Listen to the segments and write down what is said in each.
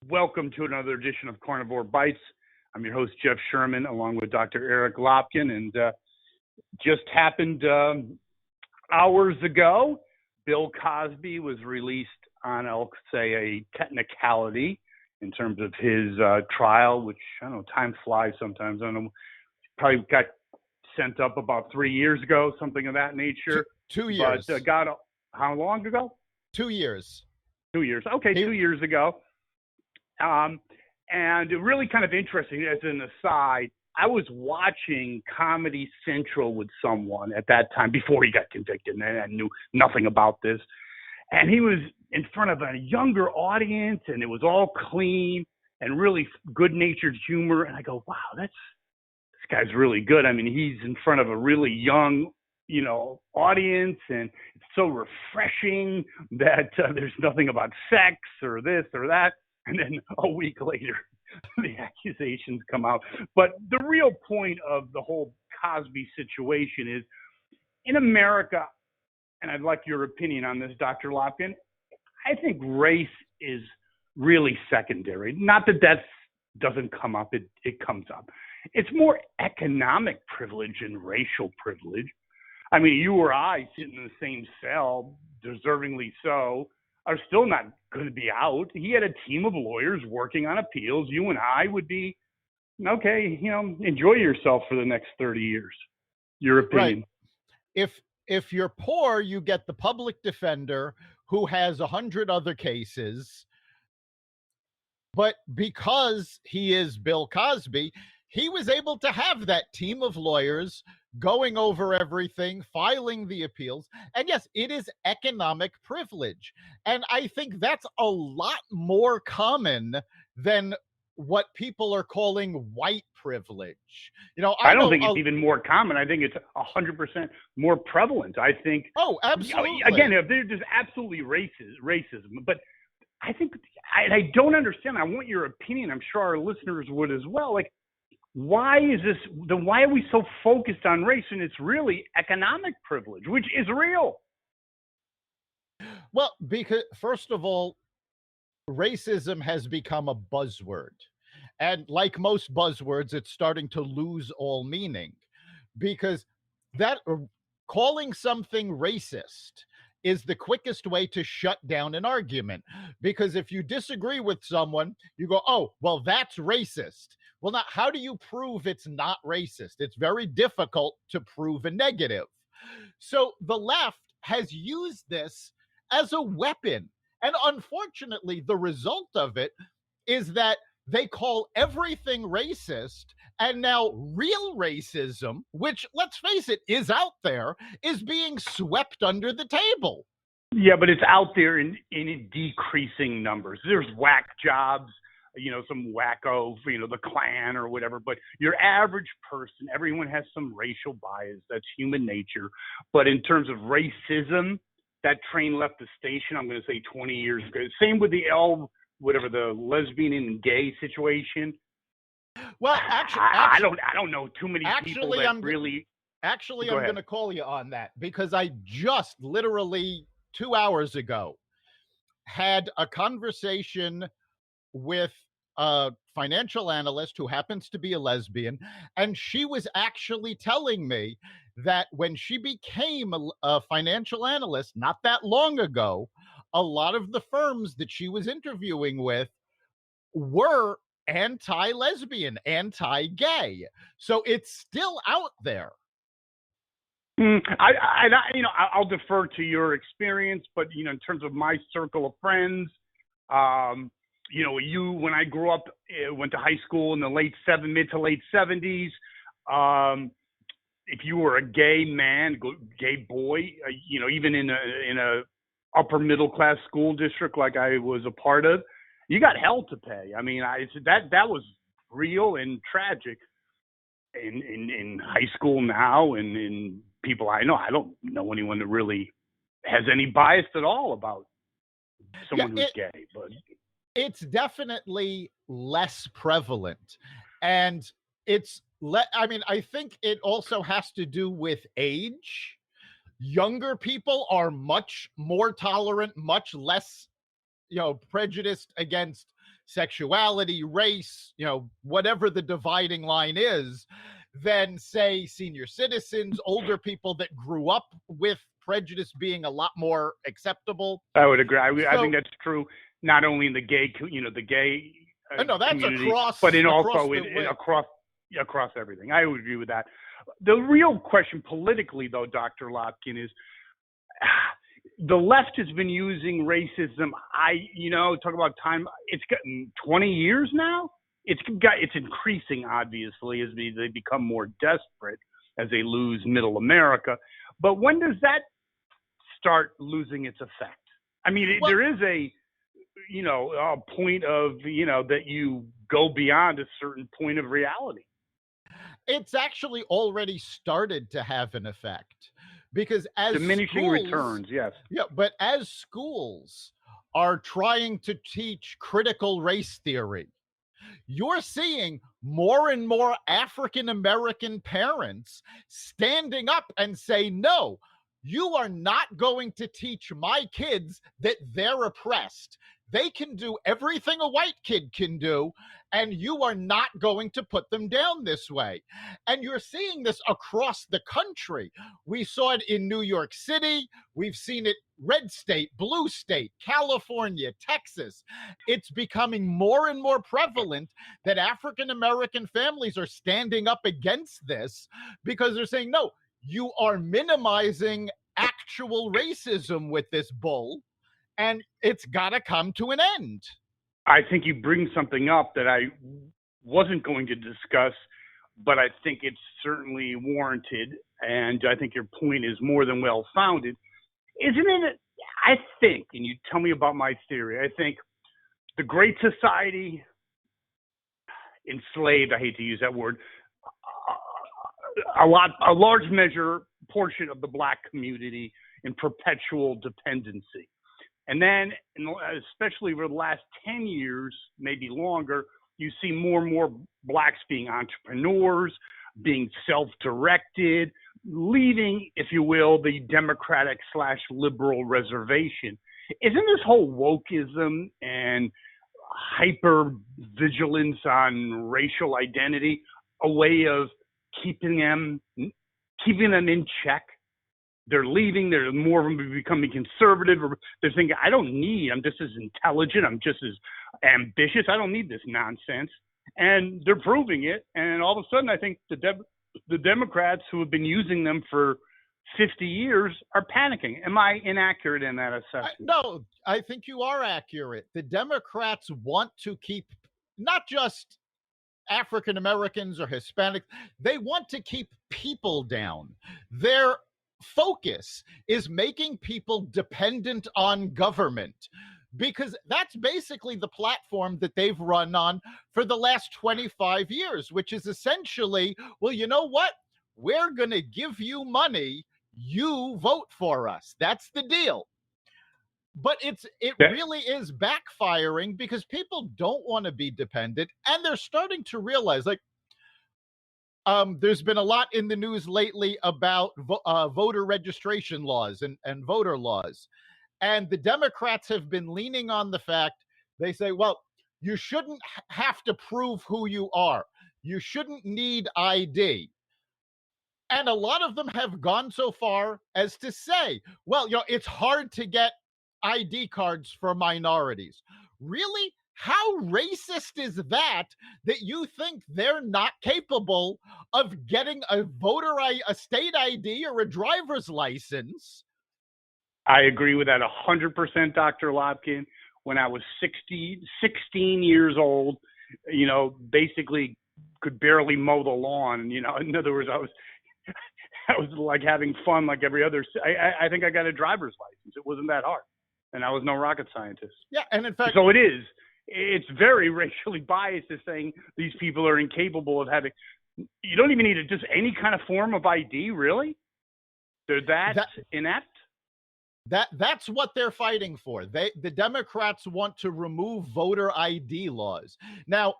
Welcome to another edition of Carnivore Bites. I'm your host, Jeff Sherman, along with Dr. Eric Lopkin. And just happened hours ago, Bill Cosby was released on, I'll say, a technicality in terms of his trial, which, I don't know, time flies sometimes. I don't know, probably got sent up about 3 years ago, something of that nature. 2 years. But how long ago? 2 years. 2 years. Okay, 2 years ago. And really kind of interesting, as an aside, I was watching Comedy Central with someone at that time before he got convicted, and I knew nothing about this. And he was in front of a younger audience, and it was all clean and really good-natured humor. And I go, wow, this guy's really good. I mean, he's in front of a really young, audience, and it's so refreshing that there's nothing about sex or this or that. And then a week later, the accusations come out. But the real point of the whole Cosby situation is, in America, and I'd like your opinion on this, Dr. Lopkin, I think race is really secondary. Not that doesn't come up, it comes up. It's more economic privilege and racial privilege. I mean, you or I sitting in the same cell, deservingly so, are still not going to be out. He had a team of lawyers working on appeals. You and I would be, okay, enjoy yourself for the next 30 years. Your opinion. Right. If you're poor, you get the public defender who has 100 other cases. But because he is Bill Cosby, he was able to have that team of lawyers going over everything, filing the appeals. And yes, it is economic privilege. And I think that's a lot more common than what people are calling white privilege. I don't think it's even more common. I think it's 100% more prevalent. I think. Oh, absolutely. Again, there's absolutely racism, but I think I don't understand. I want your opinion. I'm sure our listeners would as well. Like, why are we so focused on race? And it's really economic privilege, which is real. Well, because first of all, racism has become a buzzword. And like most buzzwords, it's starting to lose all meaning, because that calling something racist is the quickest way to shut down an argument. Because if you disagree with someone, you go, oh, well, that's racist. Well, now, how do you prove it's not racist? It's very difficult to prove a negative. So the left has used this as a weapon. And unfortunately, the result of it is that they call everything racist. And now real racism, which, let's face it, is out there, is being swept under the table. Yeah, but it's out there in decreasing numbers. There's whack jobs, some wacko, the Klan or whatever. But your average person, everyone has some racial bias. That's human nature. But in terms of racism, that train left the station, I'm going to say 20 years ago. Same with the the lesbian and gay situation. Well, actually, I don't know too many people that really. Actually, I'm going to call you on that, because I just literally 2 hours ago had a conversation with a financial analyst who happens to be a lesbian, and she was actually telling me that when she became a financial analyst not that long ago, a lot of the firms that she was interviewing with were anti-lesbian, anti-gay. So it's still out there. I'll defer to your experience, but in terms of my circle of friends, when I grew up, went to high school in the mid to late 70s. If you were a gay man, gay boy, even in a upper middle class school district like I was a part of, you got hell to pay. I mean, that was real and tragic in high school now, and in people I know. I don't know anyone that really has any bias at all about someone who's gay, but it's definitely less prevalent. And I think it also has to do with age. Younger people are much more tolerant, much less, prejudiced against sexuality, race, whatever the dividing line is, than say senior citizens, older people that grew up with prejudice being a lot more acceptable. I would agree. I think that's true, not only in the gay, no, that's community, across, but across everything. I would agree with that. The real question politically, though, Dr. Lopkin, is the left has been using racism. Talk about time. It's gotten 20 years now. It's increasing, obviously, as they become more desperate, as they lose middle America. But when does that start losing its effect? I mean, there is a point of, that you go beyond a certain point of reality. It's actually already started to have an effect, because as diminishing schools, returns, yes. Yeah, but as schools are trying to teach critical race theory, you're seeing more and more African American parents standing up and say, no, you are not going to teach my kids that they're oppressed. They can do everything a white kid can do, and you are not going to put them down this way. And you're seeing this across the country. We saw it in New York City. We've seen it red state, blue state, California, Texas. It's becoming more and more prevalent that African American families are standing up against this, because they're saying, no, you are minimizing actual racism with this bull, and it's got to come to an end. I think you bring something up that I wasn't going to discuss, but I think it's certainly warranted, and I think your point is more than well-founded. Isn't it, I think, and you tell me about my theory, I think the Great Society enslaved, I hate to use that word, a large portion of the Black community in perpetual dependency. And then, especially over the last 10 years, maybe longer, you see more and more Blacks being entrepreneurs, being self-directed, leaving, if you will, the Democratic/liberal reservation. Isn't this whole wokeism and hyper-vigilance on racial identity a way of keeping them in check? They're leaving. They're more of them becoming conservative, or they're thinking, I'm just as intelligent. I'm just as ambitious. I don't need this nonsense. And they're proving it. And all of a sudden, I think the Democrats who have been using them for 50 years are panicking. Am I inaccurate in that assessment? No, I think you are accurate. The Democrats want to keep not just African Americans or Hispanics, they want to keep people down. Their focus is making people dependent on government, because that's basically the platform that they've run on for the last 25 years, which is essentially, well, you know what? We're going to give you money. You vote for us. That's the deal. But it really is backfiring, because people don't want to be dependent, and they're starting to realize, there's been a lot in the news lately about voter registration laws and voter laws. And the Democrats have been leaning on the fact, they say, well, you shouldn't have to prove who you are. You shouldn't need ID. And a lot of them have gone so far as to say, well, it's hard to get ID cards for minorities. Really? How racist is that you think they're not capable of getting a state ID or a driver's license? I agree with that 100%, Dr. Lopkin. When I was 16 years old, basically could barely mow the lawn. In other words, I was like having fun like every other. I think I got a driver's license. It wasn't that hard, and I was no rocket scientist. Yeah, and in fact, so it is. It's very racially biased to saying these people are incapable of having. You don't even need just any kind of form of ID, really. They're that inept. That's what they're fighting for. The Democrats want to remove voter ID laws. Now,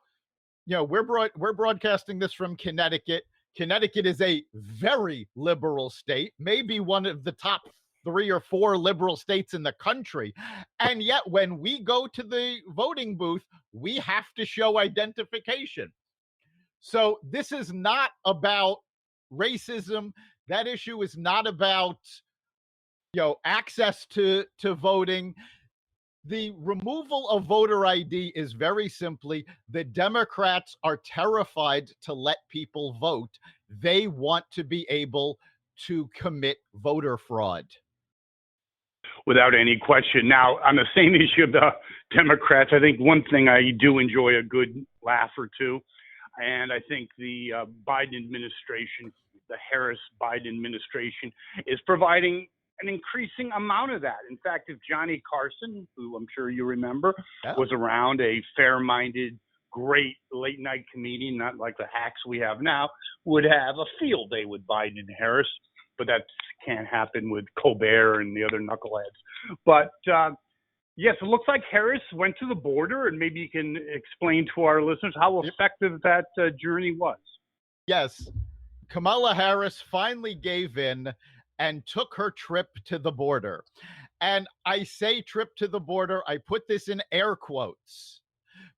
we're broadcasting this from Connecticut. Connecticut is a very liberal state, maybe one of the top 3 or 4 liberal states in the country. And yet when we go to the voting booth, we have to show identification. So this is not about racism. That issue is not about, access to voting. The removal of voter ID is very simply the Democrats are terrified to let people vote. They want to be able to commit voter fraud. Without any question. Now, on the same issue of the Democrats, I think one thing I do enjoy a good laugh or two, and I think the Biden administration, the Harris-Biden administration, is providing an increasing amount of that. In fact, if Johnny Carson, who I'm sure you remember, was around, a fair-minded, great late-night comedian, not like the hacks we have now, would have a field day with Biden and Harris. But that can't happen with Colbert and the other knuckleheads. But yes, it looks like Harris went to the border, and maybe you can explain to our listeners how effective that journey was. Yes, Kamala Harris finally gave in and took her trip to the border. And I say trip to the border, I put this in air quotes,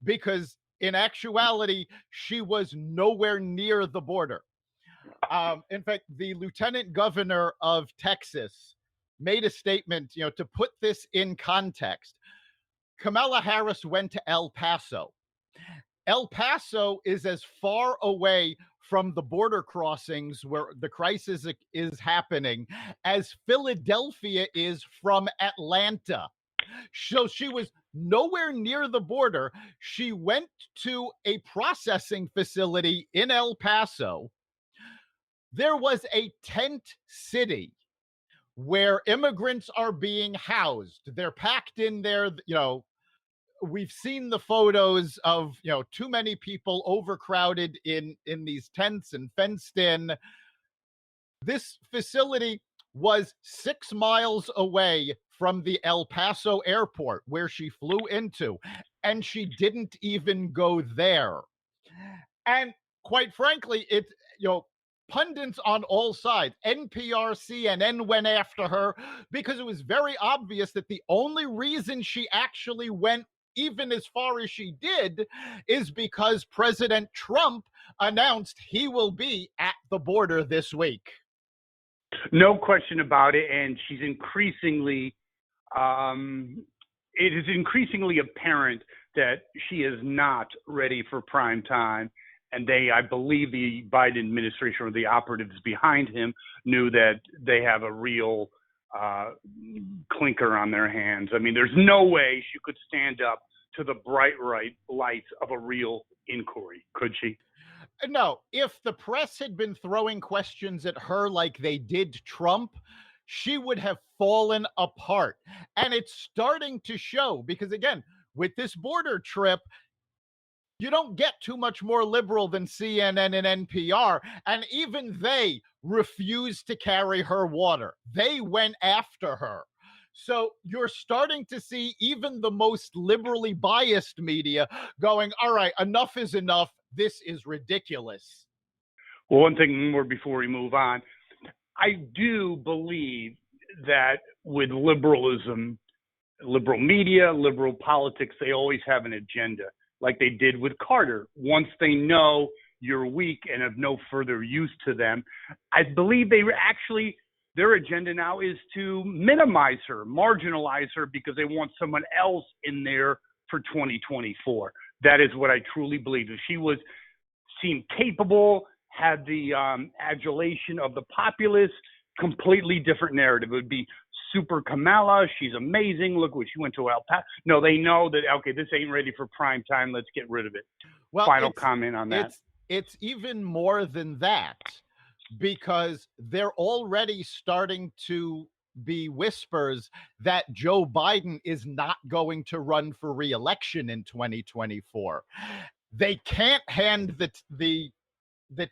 because in actuality, she was nowhere near the border. In fact, the lieutenant governor of Texas made a statement, to put this in context. Kamala Harris went to El Paso. El Paso is as far away from the border crossings where the crisis is happening as Philadelphia is from Atlanta. So she was nowhere near the border. She went to a processing facility in El Paso. There was a tent city where immigrants are being housed. They're packed in there, we've seen the photos of, too many people overcrowded in these tents and fenced in. This facility was 6 miles away from the El Paso airport where she flew into, and she didn't even go there. And quite frankly, pundits on all sides, NPR, CNN went after her because it was very obvious that the only reason she actually went even as far as she did is because President Trump announced he will be at the border this week. No question about it. And she's increasingly, it is increasingly apparent that she is not ready for prime time. And I believe the Biden administration, or the operatives behind him, knew that they have a real clinker on their hands. I mean, there's no way she could stand up to the bright lights of a real inquiry, could she? No. If the press had been throwing questions at her like they did Trump, she would have fallen apart. And it's starting to show because, again, with this border trip, you don't get too much more liberal than CNN and NPR. And even they refused to carry her water. They went after her. So you're starting to see even the most liberally biased media going, all right, enough is enough. This is ridiculous. Well, one thing more before we move on. I do believe that with liberalism, liberal media, liberal politics, they always have an agenda, like they did with Carter. Once they know you're weak and of no further use to them, I believe their agenda now is to minimize her, marginalize her, because they want someone else in there for 2024. That is what I truly believe. If she seemed capable, had the adulation of the populace, completely different narrative. It would be super Kamala. She's amazing. Look what she went to El Paso. No, they know that, okay, this ain't ready for prime time. Let's get rid of it. Well, final comment on that. It's even more than that, because they're already starting to be whispers that Joe Biden is not going to run for re-election in 2024. They can't hand the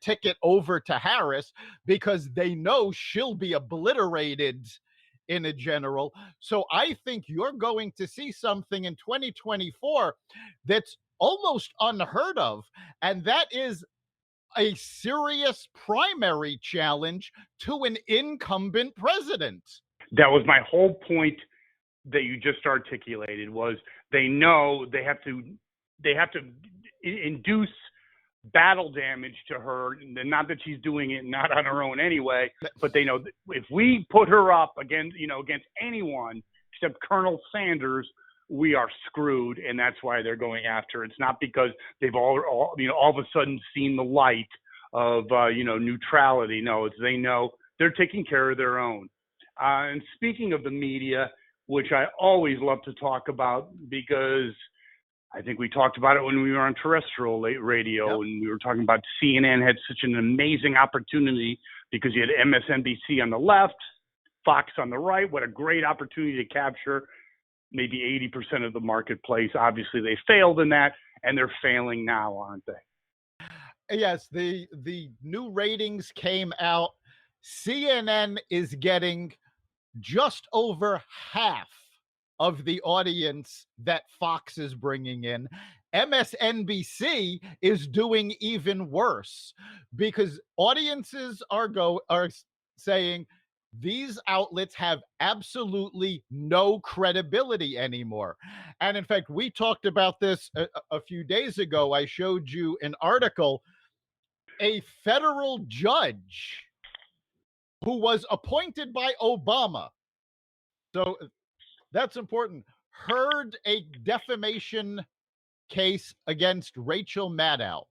ticket over to Harris because they know she'll be obliterated in a general. So I think you're going to see something in 2024 that's almost unheard of, and that is a serious primary challenge to an incumbent president. That was my whole point that you just articulated, was they know they have to induce battle damage to her. Not that she's doing it not on her own anyway, but they know that if we put her up against anyone except Colonel Sanders, we are screwed, and that's why they're going after her. It's not because they've all of a sudden seen the light of neutrality. No, it's they know they're taking care of their own. And speaking of the media, which I always love to talk about, because I think we talked about it when we were on terrestrial radio, Yep. and we were talking about CNN had such an amazing opportunity because you had MSNBC on the left, Fox on the right. What a great opportunity to capture maybe 80% of the marketplace. Obviously, they failed in that, and they're failing now, aren't they? Yes, the new ratings came out. CNN is getting just over half of the audience that Fox is bringing in. MSNBC is doing even worse because audiences are saying these outlets have absolutely no credibility anymore. And in fact, we talked about this a few days ago. I showed you an article. A federal judge who was appointed by Obama, so that's important, heard a defamation case against Rachel Maddow.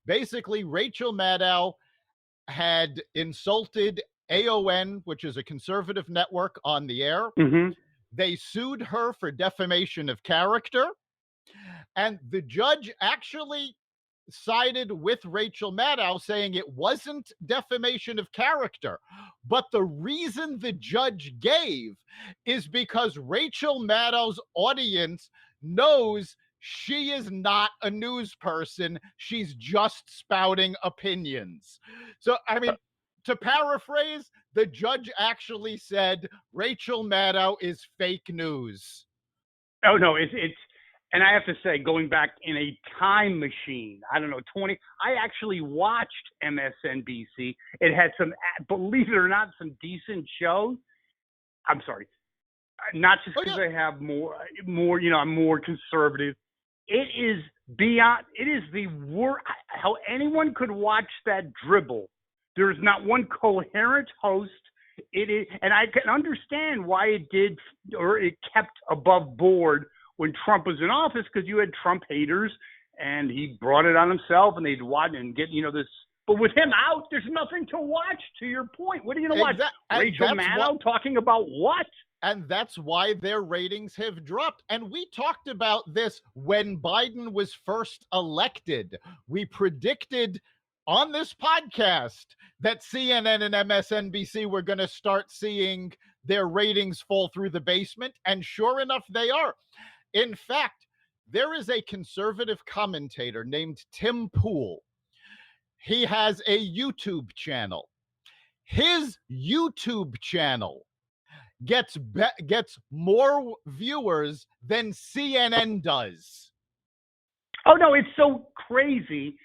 Basically, Rachel Maddow had insulted AON, which is a conservative network, on the air. Mm-hmm. They sued her for defamation of character, and the judge actually sided with Rachel Maddow, saying it wasn't defamation of character. But the reason the judge gave is because Rachel Maddow's audience knows she is not a news person. She's just spouting opinions. So, I mean, to paraphrase, the judge actually said Rachel Maddow is fake news. Oh, no, it's and I have to say, going back in a time machine, I don't know, I actually watched MSNBC. It had some, believe it or not, some decent shows. I'm sorry. Not just because I have more, I'm more conservative. It is the worst, how anyone could watch that dribble. There's not one coherent host. It is, and I can understand why it kept above board when Trump was in office, because you had Trump haters, and he brought it on himself, and they'd watch and get, this. But with him out, there's nothing to watch, to your point. What are you going to watch? Rachel Maddow talking about what? And that's why their ratings have dropped. And we talked about this when Biden was first elected. We predicted on this podcast that CNN and MSNBC were going to start seeing their ratings fall through the basement. And sure enough, they are. In fact, there is a conservative commentator named Tim Pool. He has a YouTube channel. His YouTube channel gets more viewers than CNN does. Oh, no, it's so crazy.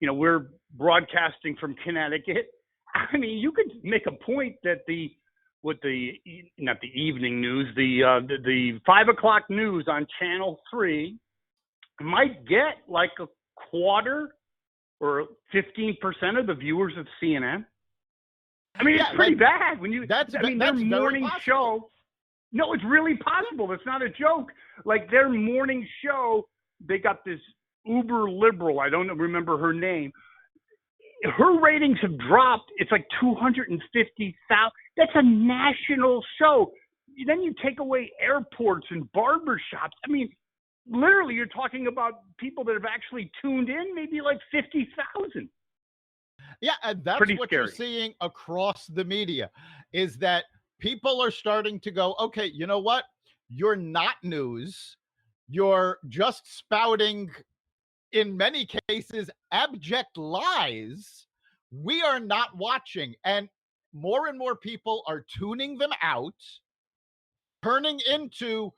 We're broadcasting from Connecticut. I mean, you could make a point that not the evening news, the 5 o'clock news on Channel 3 might get like a quarter or 15% of the viewers of CNN. I mean, it's pretty bad when their morning show. No, it's really possible. It's not a joke. Like their morning show, they got this uber liberal. I don't remember her name. Her ratings have dropped. It's like 250,000. That's a national show. Then you take away airports and barbershops. I mean, literally, you're talking about people that have actually tuned in, maybe like 50,000. Yeah, and that's pretty what scary. You're seeing across the media, is that people are starting to go, okay, you know what? You're not news. You're just spouting, in many cases, abject lies. We are not watching. And more and more people are tuning them out, turning into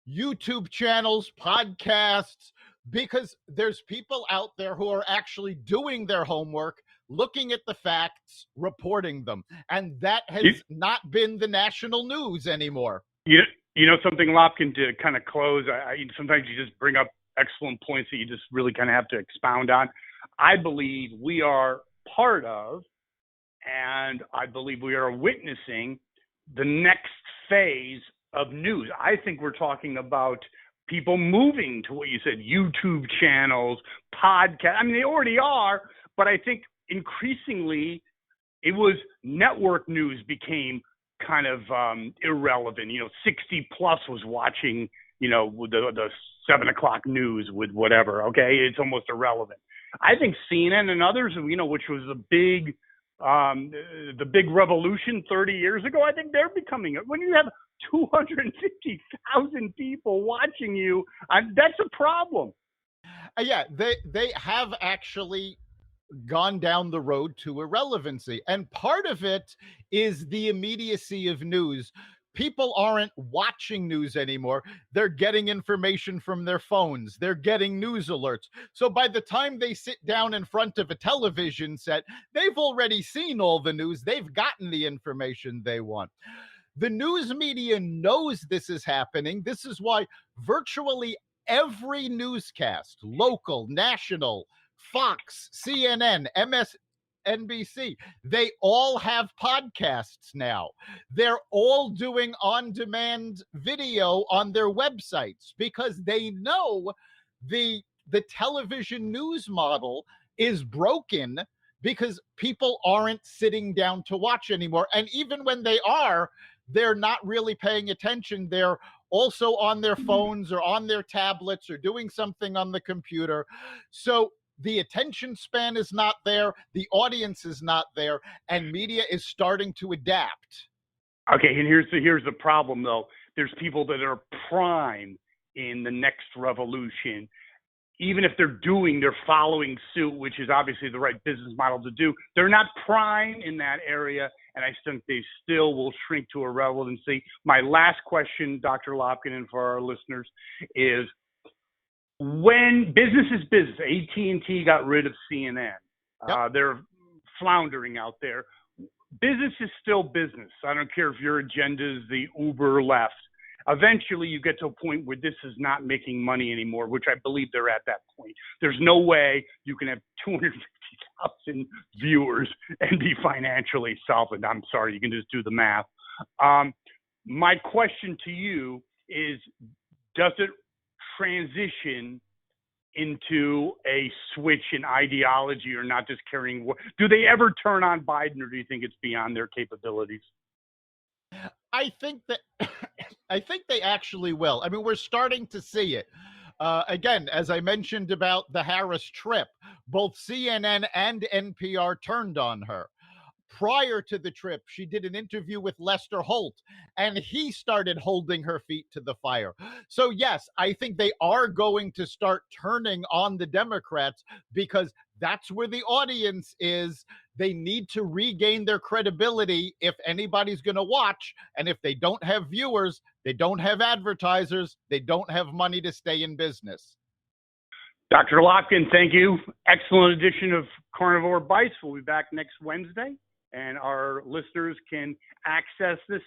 YouTube channels, podcasts, because there's people out there who are actually doing their homework, looking at the facts, reporting them. And that has not been the national news anymore. You know something, Lopkin, to kind of close, sometimes you just bring up excellent points that you just really kind of have to expound on. I believe we are part of, and I believe we are witnessing the next phase of news. I think we're talking about people moving to what you said, YouTube channels, podcasts. I mean, they already are, but I think increasingly it was network news became kind of irrelevant. 60 plus was watching, the 7 o'clock news with whatever. Okay. It's almost irrelevant. I think CNN and others, which was the big revolution 30 years ago, I think they're becoming it. When you have 250,000 people watching you, that's a problem. Yeah, they have actually gone down the road to irrelevancy. And part of it is the immediacy of news. People aren't watching news anymore. They're getting information from their phones. They're getting news alerts. So by the time they sit down in front of a television set, they've already seen all the news. They've gotten the information they want. The news media knows this is happening. This is why virtually every newscast, local, national, Fox, CNN, MSNBC, they all have podcasts now. They're all doing on-demand video on their websites because they know the television news model is broken because people aren't sitting down to watch anymore. And even when they are, they're not really paying attention. They're also on their phones or on their tablets or doing something on the computer. So the attention span is not there, the audience is not there, and media is starting to adapt. Okay, and here's the problem, though. There's people that are prime in the next revolution. Even if they're following suit, which is obviously the right business model to do, they're not prime in that area, and I think they still will shrink to irrelevancy. My last question, Dr. Lopkin, and for our listeners, is when business is business, AT&T got rid of CNN. Yep. They're floundering out there. Business is still business. I don't care if your agenda is the Uber left. Eventually, you get to a point where this is not making money anymore, which I believe they're at that point. There's no way you can have 250,000 viewers and be financially solvent. I'm sorry, you can just do the math. My question to you is, does it transition into a switch in ideology or not just carrying? Do they ever turn on Biden, or do you think it's beyond their capabilities? I think they actually will. I mean, we're starting to see it. Again, as I mentioned about the Harris trip, both CNN and NPR turned on her. Prior to the trip, she did an interview with Lester Holt, and he started holding her feet to the fire. So, yes, I think they are going to start turning on the Democrats because that's where the audience is. They need to regain their credibility if anybody's going to watch. And if they don't have viewers, they don't have advertisers, they don't have money to stay in business. Dr. Lopkin, thank you. Excellent edition of Carnivore Bites. We'll be back next Wednesday, and our listeners can access this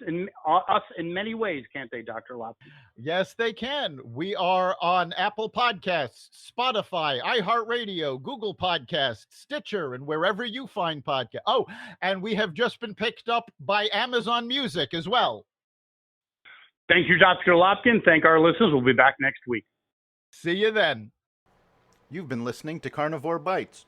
us in many ways, can't they, Dr. Lopkin? Yes, they can. We are on Apple Podcasts, Spotify, iHeartRadio, Google Podcasts, Stitcher, and wherever you find podcasts. Oh, and we have just been picked up by Amazon Music as well. Thank you, Dr. Lopkin. Thank our listeners. We'll be back next week. See you then. You've been listening to Carnivore Bites,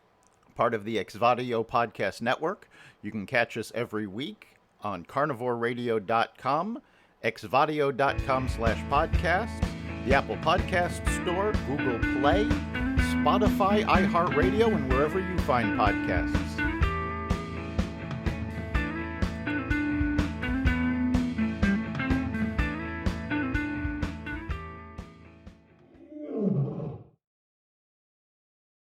part of the Exvadio Podcast Network. You can catch us every week on carnivoreradio.com, exvadio.com/podcast, the Apple Podcast Store, Google Play, Spotify, iHeartRadio, and wherever you find podcasts.